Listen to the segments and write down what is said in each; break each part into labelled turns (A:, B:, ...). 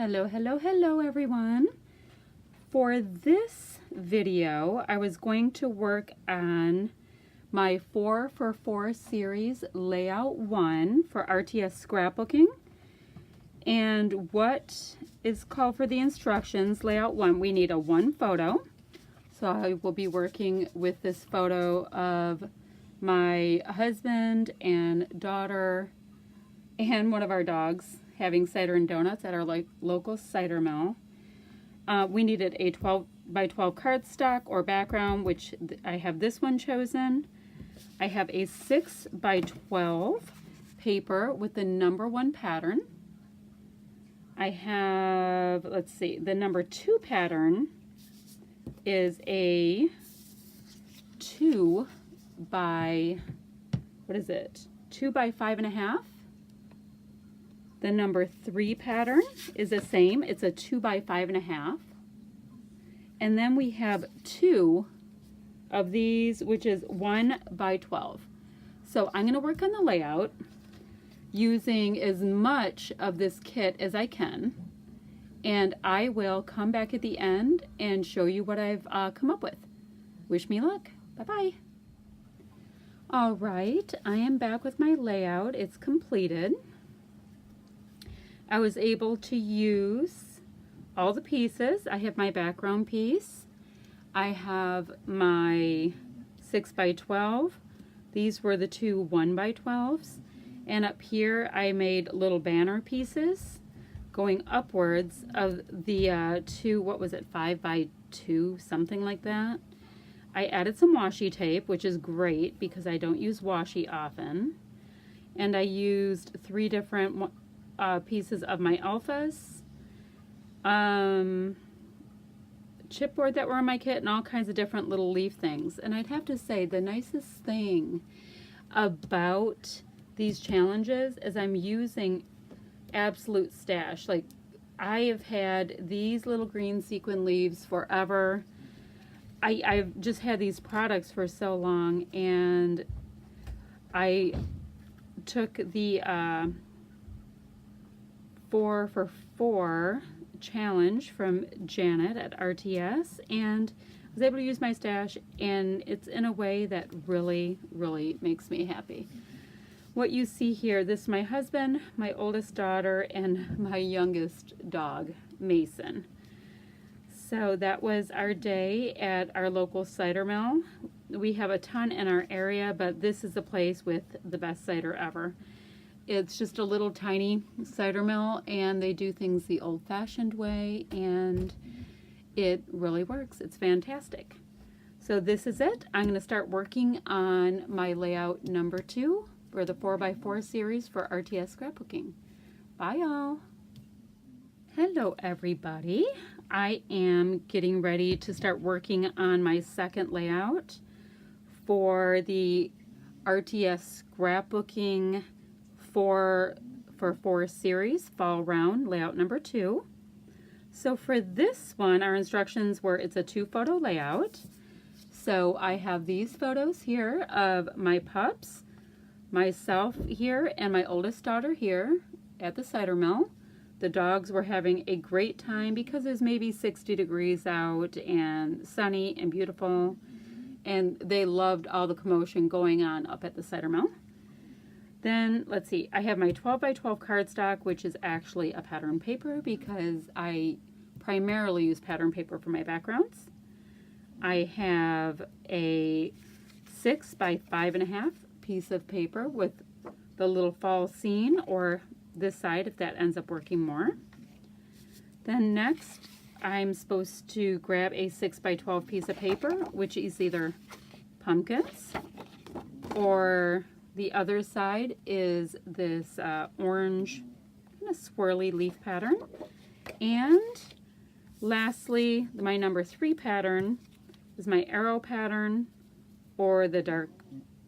A: Hello, hello, hello everyone. For this video, I was going to work on my 4x4 series layout 1 for RTS Scrapbooking. And what is called for the instructions, layout 1, we need a 1 photo. So I will be working with this photo of my husband and daughter and one of our dogs having cider and donuts at our local cider mill. We needed a 12 by 12 cardstock or background, which I have this one chosen. I have a 6 by 12 paper with the number 1 pattern. I have, let's see, the number 2 pattern is a 2 by, what is it? 2 by 5.5. The number 3 pattern is the same. It's a 2 by 5.5. And then we have 2 of these, which is 1 by 12. So I'm going to work on the layout using as much of this kit as I can. And I will come back at the end and show you what I've come up with. Wish me luck. Bye-bye. All right, I am back with my layout. It's completed. I was able to use all the pieces. I have my background piece. I have my 6 by 12. These were the 2 1 by 12s. And up here I made little banner pieces going upwards of the 2, what was it, 5 by 2, something like that. I added some washi tape, which is great because I don't use washi often. And I used 3 different pieces of my alphas, chipboard that were in my kit, and all kinds of different little leaf things. And I'd have to say the nicest thing about these challenges is I'm using absolute stash. Like, I have had these little green sequin leaves forever. I've just had these products for so long, and I took the 4x4 challenge from Janet at RTS and was able to use my stash, and it's in a way that really, really makes me happy. What you see here, this is my husband, my oldest daughter, and my youngest dog, Mason. So that was our day at our local cider mill. We have a ton in our area, but this is the place with the best cider ever. It's just a little tiny cider mill, and they do things the old-fashioned way, and it really works. It's fantastic. So this is it. I'm going to start working on my layout number 2 for the 4x4 series for RTS Scrapbooking. Bye, y'all. Hello, everybody. I am getting ready to start working on my second layout for the RTS Scrapbooking 4x4 series fall round layout number 2. So for this one, our instructions were it's a 2 photo layout. So I have these photos here of my pups, myself here, and my oldest daughter here at the cider mill. The dogs were having a great time because it was maybe 60 degrees out and sunny and beautiful, and they loved all the commotion going on up at the cider mill. Then, let's see, I have my 12 by 12 cardstock, which is actually a pattern paper because I primarily use pattern paper for my backgrounds. I have a 6 by 5.5 piece of paper with the little fall scene, or this side if that ends up working more. Then next, I'm supposed to grab a 6 by 12 piece of paper, which is either pumpkins or the other side is this orange kind of swirly leaf pattern. And lastly, my number 3 pattern is my arrow pattern or the dark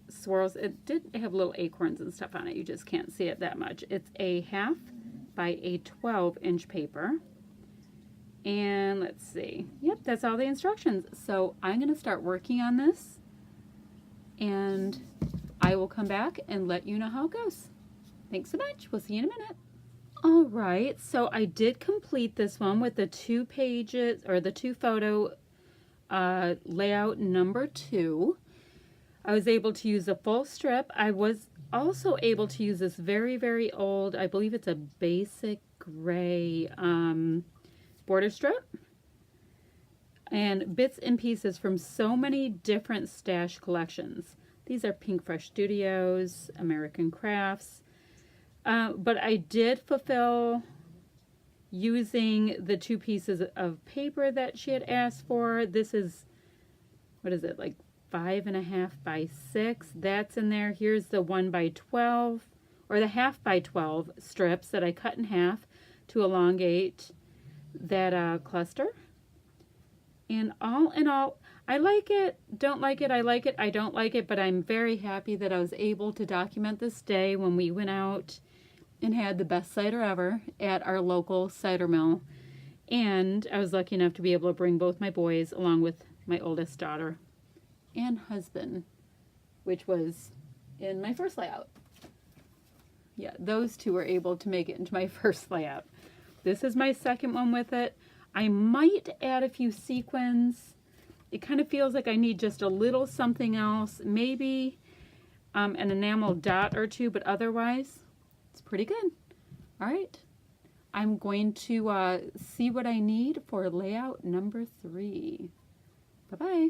A: swirls. It did have little acorns and stuff on it. You just can't see it that much. It's a 1/2 by a 12-inch paper. And let's see. Yep, that's all the instructions. So I'm going to start working on this, and I will come back and let you know how it goes. Thanks so much. We'll see you in a minute. All right, so I did complete this one with the 2 pages, or the 2 photo layout number 2. I was able to use a full strip. I was also able to use this very, very old, I believe it's a basic gray border strip, and bits and pieces from so many different stash collections. These are Pink Fresh Studios, American Crafts, but I did fulfill using the 2 pieces of paper that she had asked for. This is, what is it, like 5.5 by 6. That's in there. Here's the 1 by 12, or the 1/2 by 12 strips that I cut in half to elongate that cluster. And all in all, I like it, don't like it, I like it, I don't like it, but I'm very happy that I was able to document this day when we went out and had the best cider ever at our local cider mill. And I was lucky enough to be able to bring both my boys along with my oldest daughter and husband, which was in my first layout. Yeah, those 2 were able to make it into my first layout. This is my second one with it. I might add a few sequins. It kind of feels like I need just a little something else, maybe an enamel dot or 2, but otherwise it's pretty good. All right, I'm going to see what I need for layout number 3. Bye-bye.